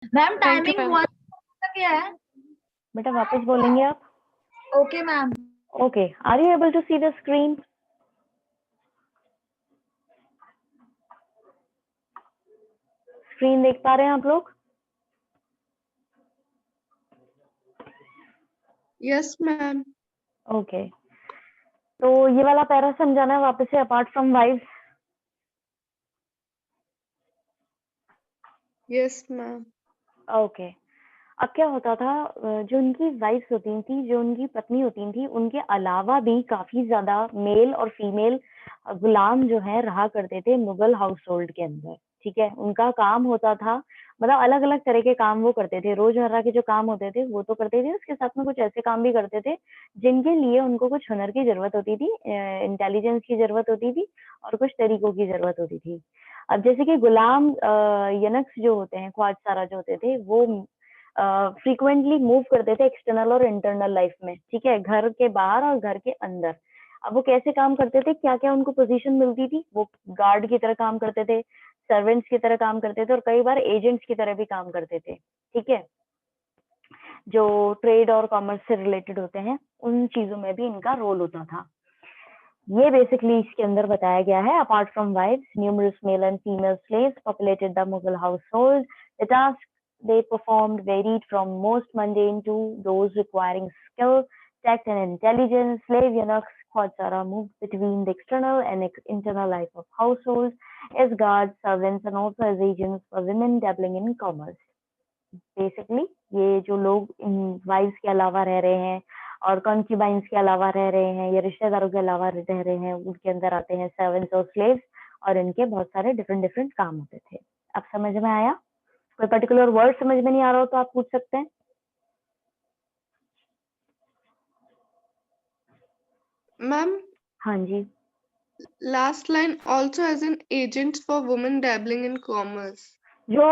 Ma'am thank you timing ma'am. 1 तक क्या है? बेटा वापस बोलेंगे आप? Okay ma'am. Okay, are you able to see the screen? Screen देख पा रहे हैं आप लोग? Yes ma'am. ओके, तो ये वाला पैरा समझाना है वापस से, apart from wives. Yes ma'am. Okay, अब क्या होता था, जो उनकी वाइफ्स होती थी, जो उनकी पत्नी होती थी, उनके अलावा भी काफी ज्यादा मेल और फीमेल गुलाम जो है रहा करते थे मुगल हाउस होल्ड के अंदर। ठीक है, उनका काम होता था, मतलब अलग अलग तरह के काम वो करते थे। रोजमर्रा के जो काम होते थे वो तो करते थे, उसके साथ में कुछ ऐसे काम भी करते थे जिनके लिए उनको कुछ हुनर की जरूरत होती थी, इंटेलिजेंस की जरूरत होती थी, और कुछ तरीकों की जरूरत होती थी। अब जैसे कि गुलाम यनक्स जो होते हैं, ख्वाजसारा जो होते थे, वो फ्रीक्वेंटली मूव करते थे एक्सटर्नल और इंटरनल लाइफ में। ठीक है, घर के बाहर और घर के अंदर। अब वो कैसे काम करते थे, क्या क्या उनको पोजीशन मिलती थी, वो गार्ड की तरह काम करते थे, सर्वेंट्स की तरह काम करते थे, और कई बार एजेंट्स की तरह भी काम करते थे। ठीक है, जो ट्रेड और कॉमर्स से रिलेटेड होते हैं, उन चीजों में भी इनका रोल होता था। ये बेसिकली इसके अंदर बताया गया है। Apart from wives, numerous male and female slaves populated the Mughal household. The tasks they performed varied from most mundane to those requiring skill, tact, and intelligence. Slave eunuchs, Khwatsara, moved between the external and internal life of households as guards, servants, and also as agents for women dabbling in commerce. Basically ये जो लोग इन wives के अलावा रह रहे हैं और कॉन्क्यूबाइंस के अलावा रह रहे हैं या रिश्तेदारों के अलावा रह रहे हैं, उनके अंदर आते हैं सर्वेंट्स और स्लेव्स, और इनके बहुत सारे डिफरेंट डिफरेंट काम होते थे। अब समझ में आया? कोई पर्टिकुलर वर्ड समझ में नहीं आ रहा हो तो आप पूछ सकते हैं। मैम हाँ जी, last line also as an agent for women dabbling in commerce. जो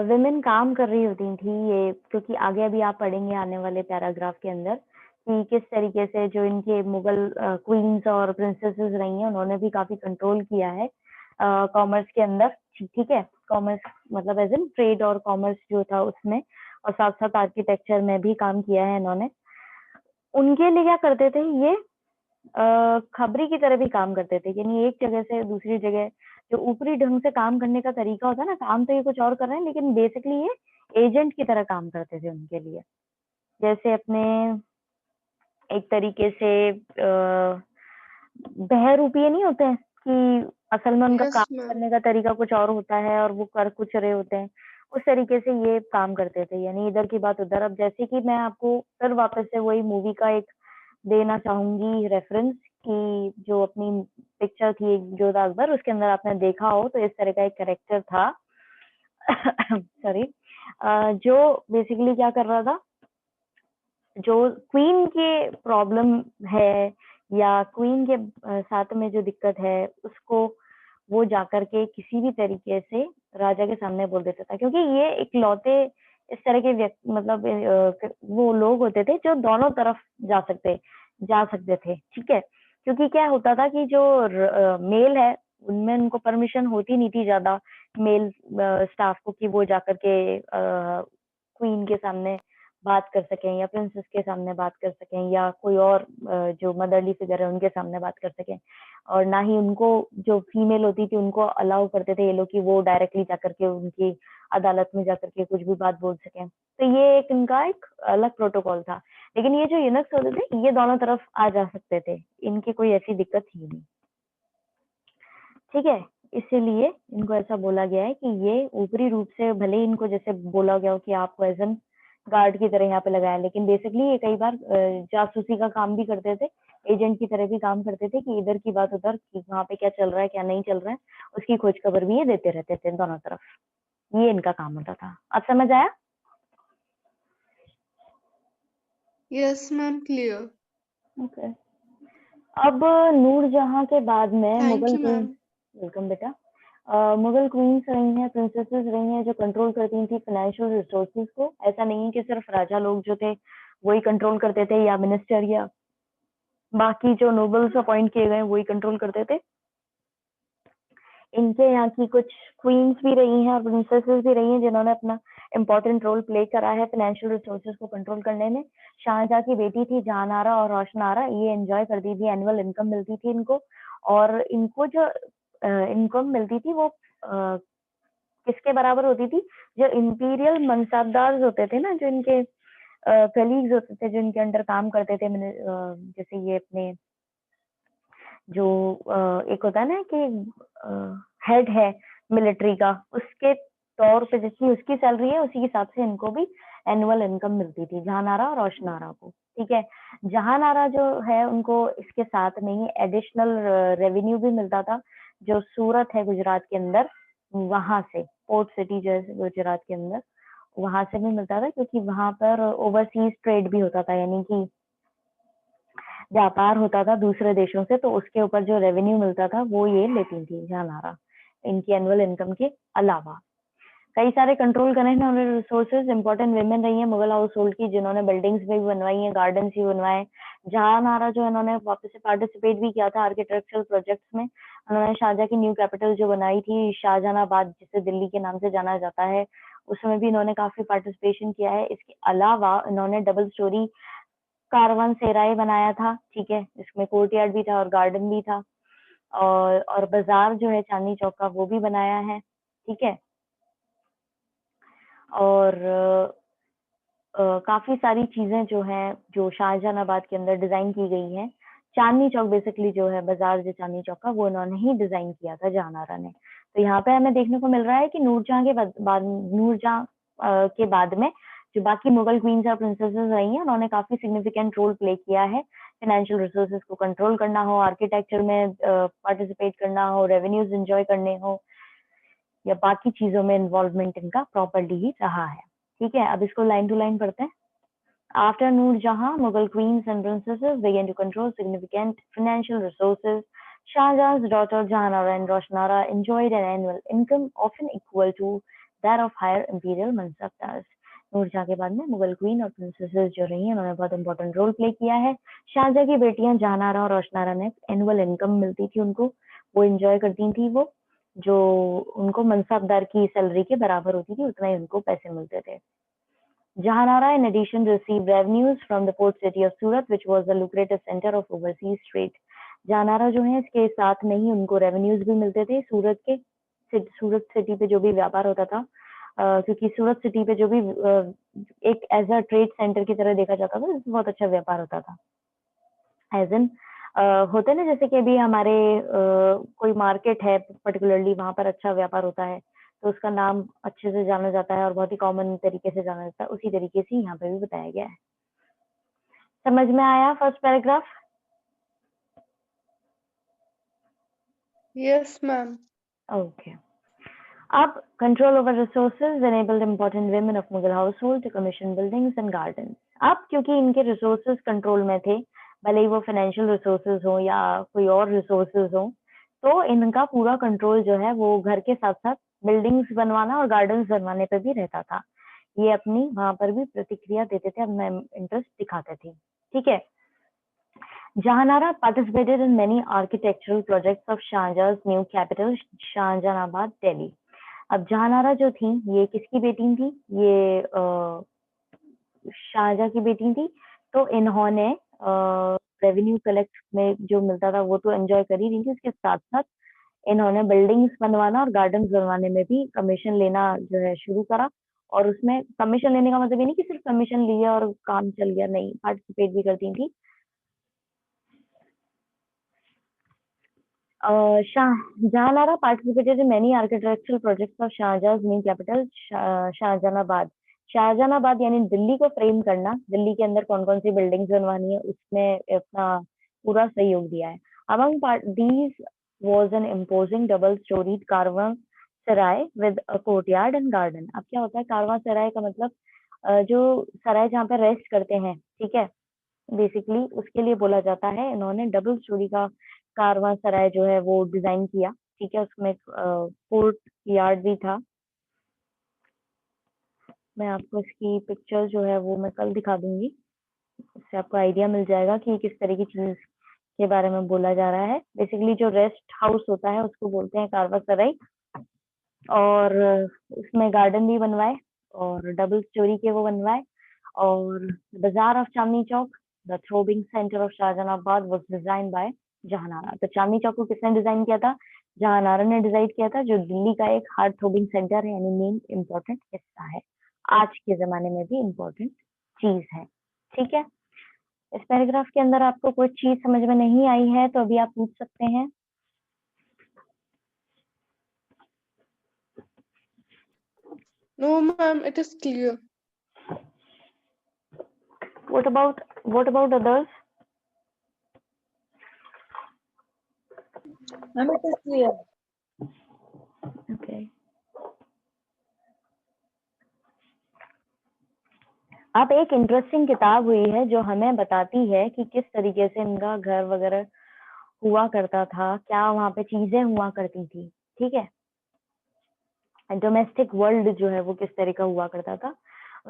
विमेन काम कर रही होती थी, ये क्योंकि आगे अभी आप पढ़ेंगे आने वाले पैराग्राफ के अंदर कि किस तरीके से जो इनके मुगल क्वींस और प्रिंसेसेस रही हैं, उन्होंने भी काफी कंट्रोल किया है कॉमर्स के अंदर। ठीक है, कॉमर्स मतलब एज इन ट्रेड और कॉमर्स जो था उसमें, और साथ साथ आर्किटेक्चर में भी काम किया है इन्होंने। उनके लिए क्या करते थे ये, खबरी की तरह भी काम करते थे, यानी एक जगह से दूसरी जगह जो ऊपरी ढंग से काम करने का तरीका होता है ना, काम तो ये कुछ और कर रहे हैं लेकिन बेसिकली ये एजेंट की तरह काम करते थे उनके लिए। जैसे अपने एक तरीके से बहरूपिये नहीं होते हैं कि असल में उनका यस काम मैम। करने का तरीका कुछ और होता है और वो कर कुछ रहे होते हैं, उस तरीके से ये काम करते थे, यानी इधर की बात उधर। अब जैसे कि मैं आपको फिर वापस से वही मूवी का एक देना चाहूंगी रेफरेंस, कि जो अपनी पिक्चर थी एक जोधा अकबर, उसके अंदर आपने देखा हो तो इस तरह का एक कैरेक्टर था सॉरी, जो बेसिकली क्या कर रहा था, जो क्वीन के प्रॉब्लम है या क्वीन के साथ में जो दिक्कत है, उसको वो जाकर के किसी भी तरीके से राजा के सामने बोल देता था, क्योंकि ये इकलौते इस तरह के व्यक्ति मतलब वो लोग होते थे जो दोनों तरफ जा सकते थे। ठीक है, क्योंकि क्या होता था कि जो मेल है उनमें उनको परमिशन होती नहीं थी ज्यादा मेल स्टाफ को, कि वो जाकर के क्वीन के सामने बात कर सकें या प्रिंसेस के सामने बात कर सकें या कोई और जो मदरली फिगर है उनके सामने बात कर सकें। और ना ही उनको, जो फीमेल होती थी उनको अलाउ करते थे ये लोग कि वो डायरेक्टली जाकर के उनकी अदालत में जाकर के कुछ भी बात बोल सकें। तो ये एक इनका एक अलग प्रोटोकॉल था। लेकिन ये जो यूनक्स होते थे ये दोनों तरफ आ जा सकते थे, इनकी कोई ऐसी दिक्कत ही नहीं। ठीक है, इसीलिए इनको ऐसा बोला गया है कि ये ऊपरी रूप से भले ही इनको जैसे बोला गया हो कि आपको एज एन गार्ड की तरह यहाँ पे लगाया, लेकिन बेसिकली ये कई बार जासूसी का काम भी करते थे, एजेंट की तरह भी काम करते थे, कि इधर की बात उधर, कि वहाँ पे क्या चल रहा है क्या नहीं चल रहा है, उसकी खोज खबर भी ये देते रहते थे दोनों तरफ। ये इनका काम होता था। अब समझ आया? Yes ma'am, clear. ओके, अब नूरजहां के बाद में thank Mughal you queen, ma'am. Welcome बेटा, मुगल क्वींस रही हैं, प्रिंसेसेस रही हैं, जो कंट्रोल करती थी फाइनेंशियल रिसोर्सेज को। ऐसा नहीं है कि सिर्फ राजा लोग जो थे वही कंट्रोल करते थे, या मिनिस्टर या बाकी जो नोबल्स अपॉइंट किए गए वही कंट्रोल करते थे। इनके यहाँ की कुछ क्वींस भी रही हैं और प्रिंसेसेस भी रही हैं जिन्होंने अपना इम्पोर्टेंट रोल प्ले करा है फाइनेंशियल रिसोर्सेज को कंट्रोल करने में। शाहजहाँ की बेटी थी जहान आरा और रोशन आरा, ये एंजॉय करती थी, एनुअल इनकम मिलती थी इनको, और इनको जो इनकम मिलती थी वो किसके बराबर होती थी? जो इंपीरियल मनसबदार होते थे ना, जो इनके कलीग्स होते थे, जो इनके अंडर काम करते थे, जैसे ये अपने जो एक होता है ना कि हेड है मिलिट्री का, उसके तौर पे जितनी उसकी सैलरी है उसी के हिसाब से इनको भी एनुअल इनकम मिलती थी, जहान आरा और रोशन आरा को। ठीक है, जहान आरा जो है उनको इसके साथ में ही एडिशनल रेवेन्यू भी मिलता था, जो सूरत है गुजरात के अंदर, वहां से पोर्ट सिटी जो है गुजरात के अंदर, वहां से भी मिलता था, क्योंकि वहां पर ओवरसीज ट्रेड भी होता था, यानी कि व्यापार होता था दूसरे देशों से, तो उसके ऊपर जो रेवेन्यू मिलता था वो ये लेती थी जहान आरा, इनकी एनुअल इनकम के अलावा। कई सारे कंट्रोल करे इन्होंने रिसोर्सेज, इंपॉर्टेंट विमेन रही है मुगल हाउस होल्ड की, जिन्होंने बिल्डिंग्स भी बनवाई हैं, गार्डन्स भी बनवाए। जहान आरा जो इन्होंने वापस से पार्टिसिपेट भी किया था आर्किटेक्चरल प्रोजेक्ट्स में। उन्होंने शाहजहाँ की न्यू कैपिटल जो बनाई थी शाहजहानाबाद, जिसे दिल्ली के नाम से जाना जाता है, उसमें भी इन्होंने काफी पार्टिसिपेशन किया है। इसके अलावा इन्होंने डबल स्टोरी कारवान सेराय बनाया था, ठीक है, इसमें कोर्टयार्ड भी था और गार्डन भी था, और बाजार जो है चांदनी चौक का वो भी बनाया है, ठीक है। और काफी सारी चीजें जो हैं जो शाहजहानाबाद के अंदर डिजाइन की गई हैं। चांदनी चौक बेसिकली जो है बाजार जो चांदनी चौक का, वो इन्होंने ही डिजाइन किया था जहान आरा ने। तो यहाँ पे हमें देखने को मिल रहा है कि नूरजहां के बाद नूरजहां के बाद में जो बाकी मुगल क्वींस और प्रिंसेसेस रही हैं, उन्होंने काफी सिग्निफिकेंट रोल प्ले किया है। फाइनेंशियल रिसोर्सेज को कंट्रोल करना हो, आर्किटेक्चर में पार्टिसिपेट करना हो, रेवेन्यूज एंजॉय करने हो, या बाकी चीजों में इन्वॉल्वमेंट इनका प्रॉपरली ही रहा है। ठीक है, अब इसको लाइन टू लाइन पढ़ते हैं। After Noor Jahan, Mughal queens and princesses began to control significant financial resources. Shah Jahan's daughter Jahanara and Roshanara enjoyed an annual income often equal to that of higher imperial mansabdars. Noor Jahan के बाद में Mughal queen और princesses जो रही हैं, उन्होंने बहुत important role play किया है। शाहजहां की बेटियां जहानारा और रोशनारा ने एनुअल इनकम मिलती थी उनको, वो एंजॉय करती थी, वो जो उनको मनसबदार की सैलरी के बराबर होती थी, उतना ही उनको पैसे मिलते थे। Jahanara, in addition, received revenues from the port city of Surat, which was a lucrative center of overseas trade. Jahanara जो है इसके साथ में ही उनको रेवेन्यूज भी मिलते थे सूरत के, सूरत सिटी पे जो भी व्यापार होता था, क्योंकि सूरत सिटी पे जो भी एक एज अ ट्रेड सेंटर की तरह देखा जाता था, इसमें बहुत अच्छा व्यापार होता था। एज इन होते ना, जैसे कि अभी हमारे कोई मार्केट है पर्टिकुलरली, वहां पर अच्छा व्यापार होता है, तो उसका नाम अच्छे से जाना जाता है और बहुत ही कॉमन तरीके से जाना जाता है, उसी तरीके से यहाँ पे भी बताया गया है। समझ में आया first paragraph? Yes, ma'am. Okay. अब control over resources enabled important women of Mughal household to commission buildings and gardens. अब क्योंकि इनके resources control में थे, भले ही वो financial resources हो या कोई और resources हो, तो इनका पूरा control जो है वो घर के साथ साथ buildings बनवाना और gardens बनवाने पे भी रहता था। ये अपनी वहां पर भी प्रतिक्रिया देते थे, अपना इंटरेस्ट दिखाते थे। ठीक है, Jahanara participated in many architectural projects of Shahjahan's new capital, Shahjahanabad, Delhi. अब जहानारा जो थी, ये किसकी बेटी थी? ये शाहजहां की बेटी थी। तो इन्होंने रेवेन्यू कलेक्ट में जो मिलता था वो तो एंजॉय कर ही रही थी, उसके साथ साथ इन्होंने बिल्डिंग्स बनवाना और गार्डन्स बनवाने में भी कमीशन लेना जो है शुरू करा। और उसमें कमीशन लेने का मतलब ये नहीं कि सिर्फ कमीशन लिया और काम चल गया, नहीं, पार्टिसिपेट भी करती थी। Jahanara participated in many architectural projects of Shahjahan's new capital, Shahjahanabad. Shahjahanabad यानी दिल्ली को फ्रेम करना, दिल्ली के अंदर कौन कौन सी बिल्डिंग्स बनवानी है, उसमें अपना पूरा सहयोग दिया है। Among these was an imposing double-storied Karwaan Sarai with a courtyard and garden. अब क्या होता है कारवां सराय का मतलब? जो सराय जहाँ पे रेस्ट करते हैं, ठीक है, बेसिकली उसके लिए बोला जाता है। इन्होंने डबल स्टोरी का कारवां सराय जो है वो डिजाइन किया, ठीक है, उसमें कोर्ट यार्ड भी था। मैं आपको इसकी पिक्चर जो है वो मैं कल दिखा दूंगी, उससे आपको आइडिया मिल जाएगा कि किस तरह की चीज के बारे में बोला जा रहा है। बेसिकली जो रेस्ट हाउस होता है उसको बोलते हैं कारवा सराय, और उसमें गार्डन भी बनवाए, और डबल स्टोरी के वो बनवाए। और बाजार of Chandni Chowk, the throbbing centre of Shahjahanabad was design by Jahanara. तो चांदनी चौक को किसने डिजाइन किया था? जहानारा ने डिजाइन किया था, जो दिल्ली का एक हार्ट थ्रोबिंग सेंटर है, यानी मेन इम्पोर्टेंट हिस्सा है, आज के जमाने में भी इम्पोर्टेंट चीज है। ठीक है, इस पैराग्राफ के अंदर आपको कोई चीज समझ में नहीं आई है तो अभी आप पूछ सकते हैं। No, ma'am, it is clear. What about others? Ma'am, it is clear. Okay. अब एक इंटरेस्टिंग किताब हुई है जो हमें बताती है कि किस तरीके से इनका घर वगैरह हुआ करता था, क्या वहां पे चीजें हुआ करती थी। ठीक है, डोमेस्टिक वर्ल्ड जो है वो किस तरह का हुआ करता था।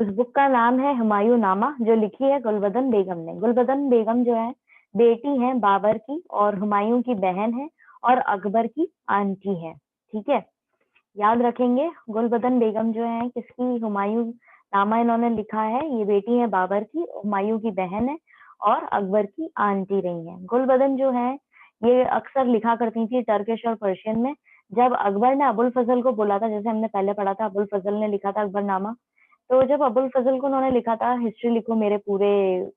उस बुक का नाम है हुमायूं नामा, जो लिखी है गुलबदन बेगम ने। गुलबदन बेगम जो है बेटी है बाबर की, और हुमायूं की बहन है, और अकबर की आंटी है। ठीक है, याद रखेंगे, गुलबदन बेगम जो है किसकी, हुमायूं नामा इन्होंने लिखा है। ये बेटी है बाबर की, हुमायूं की बहन है, और अकबर की आंटी रही है। गुलबदन जो है ये अक्सर लिखा करती थी टर्किश और पर्शियन में। जब अकबर ने अबुल फजल को बोला था, जैसे हमने पहले पढ़ा था, अबुल फजल ने लिखा था अकबरनामा, तो जब अबुल फजल को उन्होंने लिखा था हिस्ट्री लिखो मेरे पूरे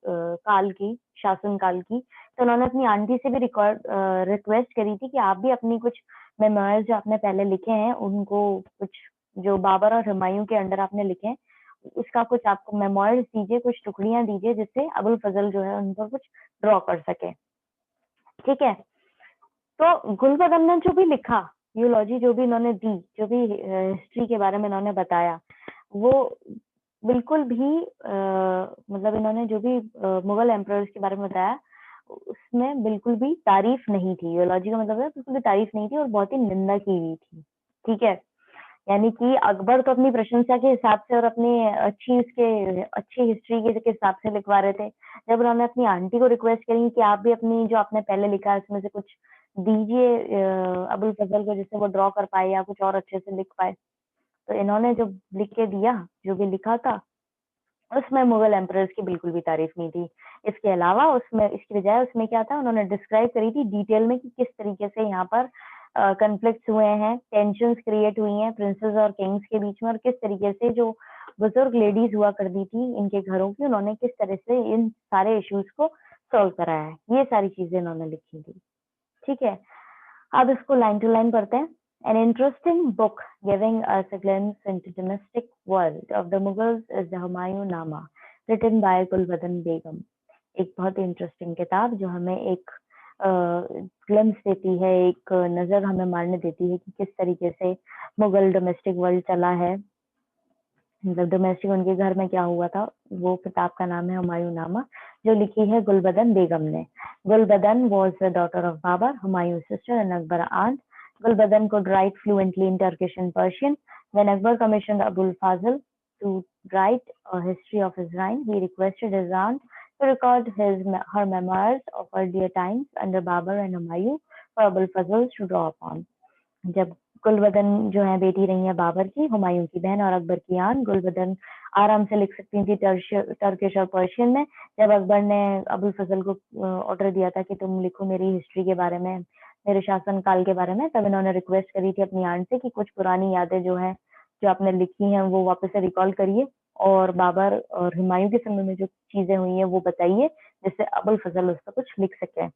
काल की, शासन काल की, तो उन्होंने अपनी आंटी से भी रिक्वेस्ट करी थी कि आप भी अपनी कुछ मेमोइर्स जो आपने पहले लिखे हैं, उनको कुछ, जो बाबर और हुमायूं के अंडर आपने लिखे हैं, उसका कुछ आपको मेमोइर्स दीजिए, कुछ टुकड़ियां दीजिए, जिससे अबुल फजल जो है उन पर कुछ ड्रॉ कर सके। ठीक है, तो गुलबदन ने जो भी लिखा, यूलॉजी जो भी इन्होंने दी, जो भी हिस्ट्री के बारे में इन्होंने बताया, वो बिल्कुल भी मतलब इन्होंने जो भी मुगल एम्परर्स के बारे में बताया, उसमें बिल्कुल भी तारीफ नहीं थी। यूलॉजी का मतलब है बिल्कुल भी तारीफ नहीं थी, और बहुत ही निंदा की हुई थी। ठीक है, यानी कि अकबर तो अपनी प्रशंसा के हिसाब से और अपनी अच्छी हिस्ट्री के हिसाब से लिखवा रहे थे। जब उन्होंने अपनी आंटी को रिक्वेस्ट करी कि आप भी अपनी जो आपने पहले लिखा है उसमें से कुछ दीजिए अबुल फजल को, जिससे वो ड्रॉ कर पाए या कुछ और अच्छे से लिख पाए, तो इन्होंने जो लिख के दिया, जो भी लिखा था, उसमें मुगल एम्परर्स की बिल्कुल भी तारीफ नहीं थी। इसके अलावा उसमें, इसकी बजाय उसमें क्या था, उन्होंने डिस्क्राइब करी थी डिटेल में कि किस तरीके से यहाँ पर कन्फ्लिक्ट्स हुए हैं, टेंशन्स क्रिएट हुई हैं प्रिंसेस और किंग्स के बीच में, और किस तरीके से जो बुजुर्ग लेडीज हुआ करती थी इनके घरों की, उन्होंने किस तरह से इन सारे इश्यूज को सॉल्व कराया है। ये सारी चीजें इन्होंने लिखी थी। ठीक है, अब इसको लाइन टू लाइन पढ़ते हैं। An interesting book giving us a glimpse into domestic world of the Mughals is the Humayun Nama, written by Gulbadan Begum. एक बहुत ही इंटरेस्टिंग किताब जो हमें एक ग्लिम्स देती है, एक नजर हमें मारने देती है कि किस तरीके से मुगल डोमेस्टिक वर्ल्ड चला है, मतलब डोमेस्टिक उनके घर में क्या हुआ था। वो किताब का नाम है हुमायूं नामा, जो लिखी है गुलबदन बेगम ने। Gulbadan was the daughter of Babar, Humayun's sister and Akbar aunt. Gulbadan could write fluently in Turkish and Persian. When Akbar commissioned Abul Fazl to write a history of his reign, he requested his aunt to record her memoirs of earlier times under Babar and Humayun for Abul Fazl to draw upon. जब गुलबदन जो है बेटी रही है बाबर की, हुमायूं की बहन और अकबर की आन, गुलबदन आराम से लिख सकती थी टर्किश और पर्शियन में। जब अकबर ने अबुल फजल को ऑर्डर दिया था कि तुम लिखो मेरी हिस्ट्री के बारे में, मेरे शासन काल के बारे में, तब इन्होंने रिक्वेस्ट करी थी अपनी आंट से कि कुछ पुरानी यादें जो है, जो आपने लिखी हैं, वो वापस से रिकॉल करिए, और बाबर और हुमायूं के समय में जो चीजें हुई हैं वो बताइए, जिससे अबुल फजल उस पर कुछ लिख सके।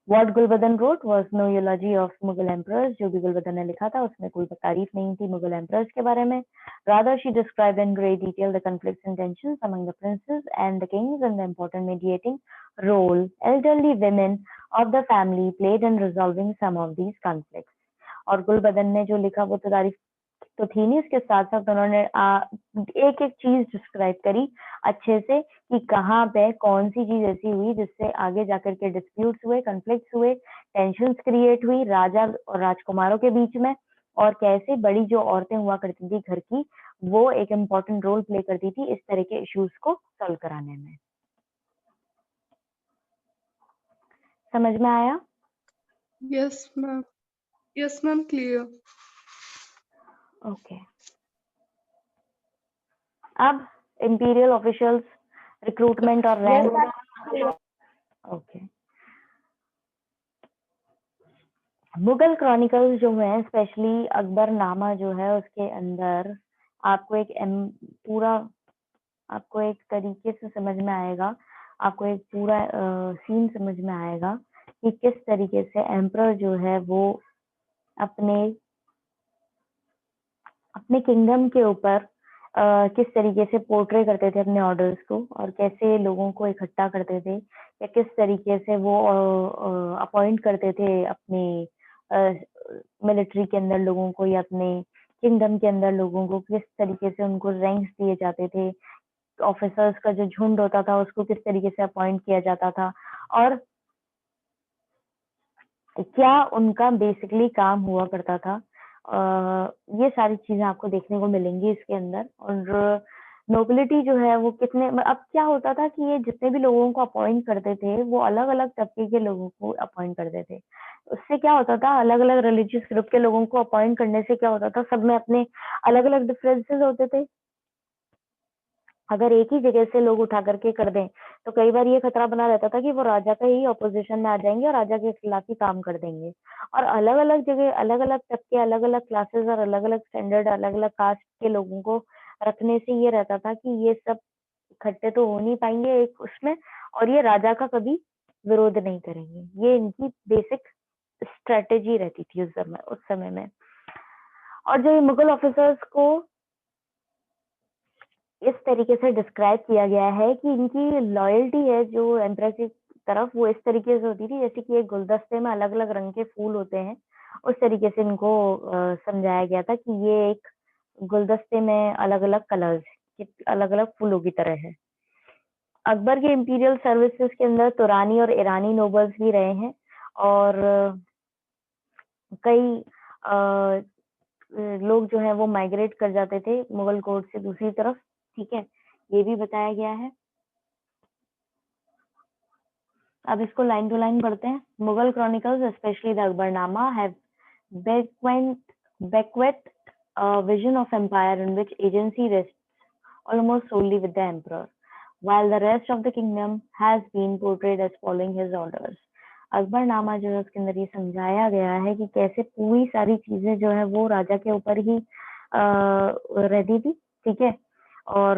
What Gulbadan wrote was no eulogy of Mughal emperors. जो भी गुलबदन ने लिखा था उसमें कोई तारीफ नहीं थी मुगल emperors के बारे में. Rather, she described in great detail the conflicts and tensions among the princes and the kings and the important mediating role elderly women of the family played in resolving some of these conflicts. और गुलबदन ने जो लिखा वो तो तारीफ तो थी नहीं, इसके साथ साथ उन्होंने एक एक चीज डिस्क्राइब करी अच्छे से कि कहाँ पे कौन सी चीज ऐसी हुई जिससे आगे जाकर के डिस्प्यूट्स हुए, कन्फ्लिक्ट्स हुए, टेंशन्स क्रिएट हुई राजा और राजकुमारों के बीच में, और कैसे बड़ी जो औरतें हुआ करती थी घर की, वो एक इम्पोर्टेंट रोल प्ले करती थी इस तरह के इश्यूज को सॉल्व कराने में। समझ में आया? Yes, ma'am. Yes, ma'am, clear. Okay अब इंपीरियल ऑफिशियल्स रिक्रूटमेंट और Yes, rank. ma'am. Okay, Mughal chronicles जो है स्पेशली अकबरनामा जो है उसके अंदर आपको एक पूरा आपको एक तरीके से समझ में आएगा, आपको एक पूरा सीन समझ में आएगा कि किस तरीके से एम्परर जो है वो अपने अपने किंगडम के ऊपर किस तरीके से पोर्ट्रे करते थे अपने ऑर्डर्स को, और कैसे लोगों को इकट्ठा करते थे, या किस तरीके से वो अपॉइंट करते थे अपने मिलिट्री के अंदर लोगों को, या अपने किंगडम के अंदर लोगों को किस तरीके से उनको रैंक्स दिए जाते थे, ऑफिसर्स का जो झुंड होता था उसको किस तरीके से अपॉइंट किया जाता था, और क्या उनका बेसिकली काम हुआ करता था। ये सारी चीजें आपको देखने को मिलेंगी इसके अंदर। और नोबिलिटी जो है वो कितने, अब क्या होता था कि ये जितने भी लोगों को अपॉइंट करते थे वो अलग अलग तबके के लोगों को अपॉइंट करते थे। उससे क्या होता था, अलग अलग रिलीजियस ग्रुप के लोगों को अपॉइंट करने से क्या होता था, सब में अपने अलग अलग डिफरेंसेस होते थे। अगर एक ही जगह से लोग उठा करके कर दें तो कई बार ये खतरा बना रहता था कि वो राजा का ही ऑपोजिशन में आ जाएंगे और राजा के खिलाफ ही काम कर देंगे। और अलग अलग जगह अलग अलग तबके, अलग अलग क्लासेस और अलग अलग स्टैंडर्ड, अलग अलग कास्ट के लोगों को रखने से ये रहता था कि ये सब इकट्ठे तो हो नहीं पाएंगे एक उसमें, और ये राजा का कभी विरोध नहीं करेंगे। ये इनकी बेसिक स्ट्रेटेजी रहती थी उस समय में। और जो ये मुगल ऑफिसर्स को इस तरीके से डिस्क्राइब किया गया है कि इनकी लॉयल्टी है जो एम्प्रेस की तरफ, वो इस तरीके से होती थी जैसे कि एक गुलदस्ते में अलग अलग रंग के फूल होते हैं, उस तरीके से इनको समझाया गया था कि ये एक गुलदस्ते में अलग अलग कलर्स, अलग अलग फूलों की तरह है। अकबर के इंपीरियल सर्विसेज के अंदर तुरानी और ईरानी नोबल्स भी रहे हैं, और कई लोग जो है वो माइग्रेट कर जाते थे मुगल कोर्ट से दूसरी तरफ। ठीक है, ये भी बताया गया है। अब इसको लाइन टू लाइन पढ़ते हैं। Mughal chronicles specially the Akbarnama have bequeathed a vision of empire in which agency rests almost solely with the emperor, while the rest of the kingdom has been portrayed as following his orders. Akbarnama जो है उसके अंदर ये समझाया गया है कि कैसे पूरी सारी चीजें जो है वो राजा के ऊपर ही रहती थी। ठीक है, और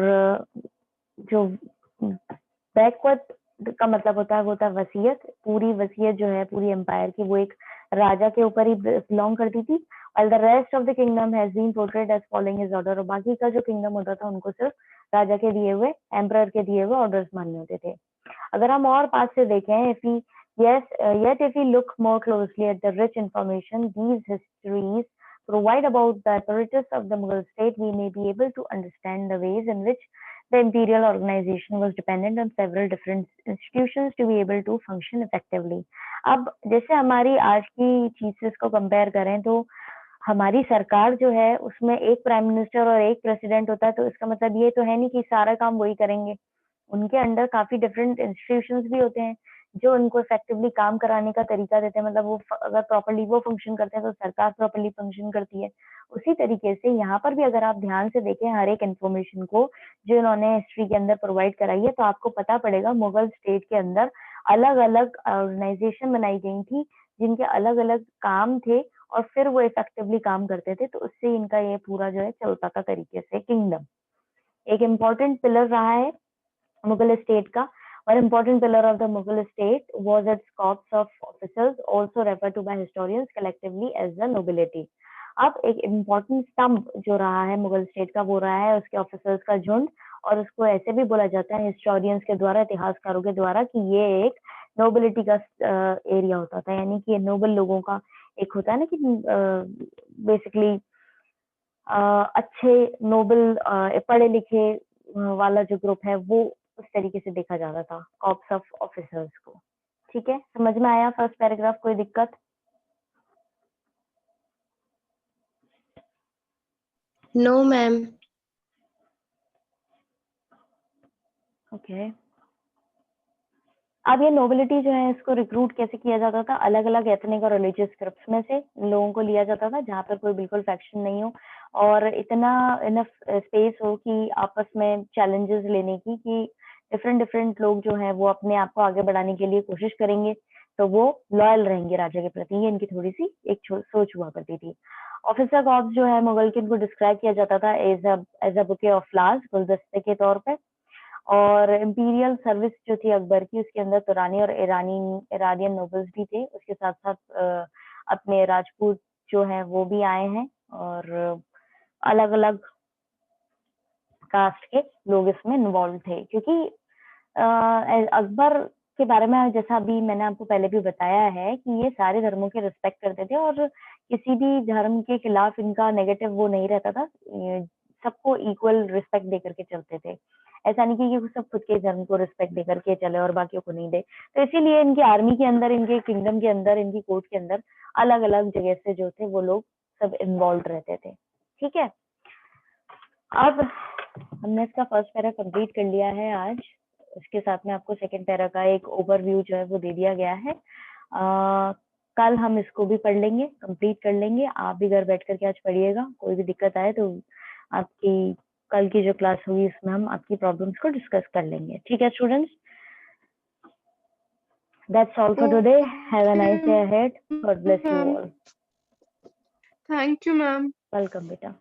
जो बैकवर्ड का मतलब होता है वो होता है वसीयत। पूरी वसीयत जो है पूरी एम्पायर की वो एक राजा के ऊपर ही बिलोंग करती थी। और the rest of the kingdom has been portrayed as following his order, और बाकी का जो किंगडम होता था उनको सिर्फ राजा के दिए हुए, एम्परर के दिए हुए ऑर्डर्स मानने होते थे। अगर हम और पास से देखें, if we yet if we look more closely at the rich information these histories provide about the apparatus of the Mughal state, we may be able to understand the ways in which the imperial organization was dependent on several different institutions to be able to function effectively. अब जैसे हमारी आज की चीजेस को compare करें तो हमारी सरकार जो है उसमें एक प्राइम मिनिस्टर और एक प्रेसिडेंट होता है, तो इसका मतलब ये तो है नहीं कि सारा काम वही करेंगे। उनके अंडर काफी डिफरेंट इंस्टीट्यूशंस भी होते हैं जो उनको इफेक्टिवली काम कराने का तरीका देते हैं। मतलब वो अगर प्रॉपर्ली वो फंक्शन करते हैं तो सरकार प्रॉपर्ली फंक्शन करती है। उसी तरीके से यहाँ पर भी अगर आप ध्यान से देखें हर एक इन्फॉर्मेशन को जो इन्होंने हिस्ट्री के अंदर प्रोवाइड कराई है, तो आपको पता पड़ेगा मुगल स्टेट के अंदर अलग अलग ऑर्गेनाइजेशन बनाई गई थी जिनके अलग अलग काम थे, और फिर वो इफेक्टिवली काम करते थे। तो उससे इनका ये पूरा जो है चलता था तरीके से किंगडम। एक इम्पॉर्टेंट पिलर रहा है Mughal state का। One important pillar of the Mughal state was its corps of officers, also referred to by historians collectively as the nobility. अब एक इम्पोर्टेंट स्तंभ जो रहा है मुगल स्टेट का वो रहा है उसके ऑफिसर्स का झुंड, और उसको ऐसे भी बोला जाता है हिस्टोरियंस के द्वारा, इतिहासकारों के द्वारा, कि ये एक नोबिलिटी का एरिया होता था। यानी कि ये नोबल लोगों का एक होता है ना कि बेसिकली अच्छे नोबल पढ़े लिखे वाला जो ग्रुप है वो उस तरीके से देखा जाता था कॉर्प्स ऑफ ऑफिसर्स को। ठीक है, समझ में आया फर्स्ट पैराग्राफ? कोई दिक्कत? No ma'am. ओके, अब ये नोबिलिटी जो है इसको रिक्रूट कैसे किया जाता था? अलग अलग एथनिक और रिलीजियस ग्रुप्स में से लोगों को लिया जाता था जहाँ पर कोई बिल्कुल फैक्शन नहीं हो, और इतना इनफ स्पेस हो कि आपस में चैलेंजेस लेने की, कि डिफरेंट लोग जो हैं वो अपने आप को आगे बढ़ाने के लिए कोशिश करेंगे, तो वो लॉयल रहेंगे राजा के प्रति। ये इनकी थोड़ी-सी एक सोच हुआ करती थी। ऑफिसर कॉर्प्स जो है मुगल के, इनको डिस्क्राइब किया जाता था as a bouquet of flowers, गुलदस्ते के तौर पे। और इम्पीरियल सर्विस जो थी अकबर की, उसके अंदर तुरानी और इरानियन नोबल्स भी थे। उसके साथ-साथ अपने राजपूत जो हैं वो भी आए हैं, और अलग-अलग कास्ट के लोग इसमें इन्वॉल्व थे, क्योंकि अकबर के बारे में जैसा अभी मैंने आपको पहले भी बताया है कि ये सारे धर्मों की रिस्पेक्ट करते थे, और किसी भी धर्म के खिलाफ इनका नेगेटिव वो नहीं रहता था। सबको इक्वल रिस्पेक्ट दे करके चलते थे। ऐसा नहीं कि ये सब खुद के धर्म को रिस्पेक्ट दे करके चले और बाकियों को नहीं दे। तो इसीलिए इनकी आर्मी के अंदर, इनके किंगडम के अंदर, इनकी कोर्ट के अंदर अलग-अलग जगह से जो थे वो लोग सब इन्वॉल्व रहते थे। ठीक है? अब हमने इसका फर्स्ट पैरा कंप्लीट कर लिया है आज। इसके साथ में आपको सेकंड पैरा का एक ओवरव्यू जो है वो दे दिया गया है। कल हम इसको भी पढ़ लेंगे, कंप्लीट कर लेंगे। आप भी घर बैठ करके आज पढ़िएगा। कोई भी दिक्कत आए तो आपकी कल की जो क्लास होगी इसमें हम आपकी प्रॉब्लम्स को डिस्कस कर लेंगे। ठीक है students? That's all for today. Have a nice day ahead. God bless you Ma'am. all. Thank you, ma'am. Welcome, beta.